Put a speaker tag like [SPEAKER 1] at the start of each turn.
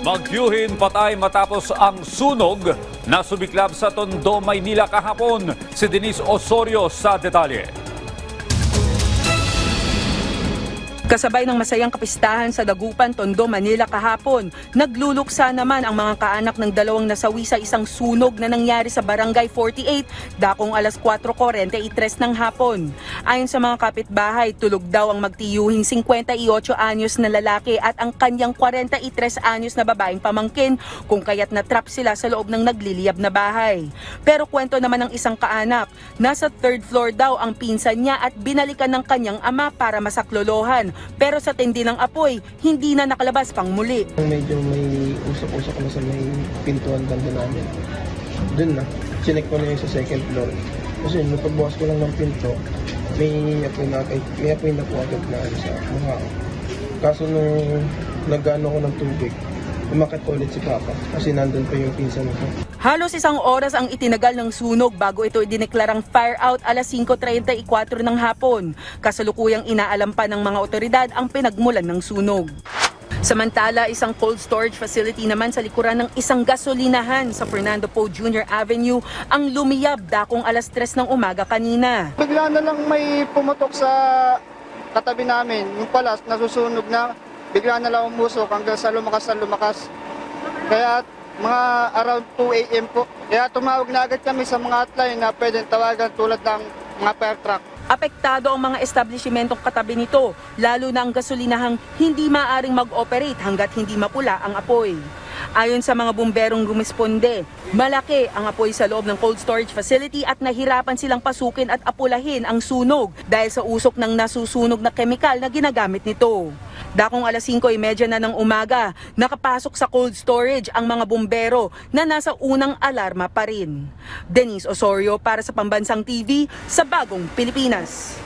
[SPEAKER 1] Magyuhin patay matapos ang sunog na sumiklab sa Tondo, Maynila kahapon. Si Denise Osorio sa detalye.
[SPEAKER 2] Kasabay ng masayang kapistahan sa Dagupan, Tondo, Manila kahapon, nagluluksa naman ang mga kaanak ng dalawang nasawi sa isang sunog na nangyari sa Barangay 48, dakong alas 4:43 ng hapon. Ayon sa mga kapitbahay, tulog daw ang magtiyuhing 58 anyos na lalaki at ang kanyang 43 anyos na babaeng pamangkin, kung kaya't natrap sila sa loob ng nagliliyab na bahay. Pero kwento naman ng isang kaanak, nasa third floor daw ang pinsan niya at binalikan ng kanyang ama para masaklolohan. Pero sa tindi ng apoy, hindi na nakalabas pang muli.
[SPEAKER 3] Medyo may usok-usok na sa may pintuan banda namin. Doon na, chinek ko na yung sa second floor. Kasi nung pagbukas ko lang ng pinto, may apoy na po agad na sa mukha ko. Kaso nung nag-ano ko ng tubig, umakit ulit si Papa kasi nandun pa yung pinsan ko.
[SPEAKER 2] Halos isang oras ang itinagal ng sunog bago ito idineklarang fire out alas 5:34 ng hapon. Kasalukuyang inaalam pa ng mga otoridad ang pinagmulan ng sunog. Samantala, isang cold storage facility naman sa likuran ng isang gasolinahan sa Fernando Poe Jr. Avenue ang lumiyab dakong alas 3 ng umaga kanina.
[SPEAKER 4] Bigla na lang may pumutok sa katabi namin. Yung pala, nasusunog na, bigla na lang umusok hanggang sa lumakas. Kaya mga around 2 a.m. po. Kaya tumawag na agad kami sa mga hotline na pwedeng tawagan tulad ng mga fire truck.
[SPEAKER 2] Apektado ang mga establishmentong katabi nito, lalo na ang gasolinahang hindi maaring mag-operate hanggat hindi mapula ang apoy. Ayon sa mga bumberong rumisponde, malaki ang apoy sa loob ng cold storage facility at nahirapan silang pasukin at apulahin ang sunog dahil sa usok ng nasusunog na kemikal na ginagamit nito. Dakong alas 5:30 na ng umaga, nakapasok sa cold storage ang mga bumbero na nasa unang alarma pa rin. Denise Osorio para sa Pambansang TV sa Bagong Pilipinas.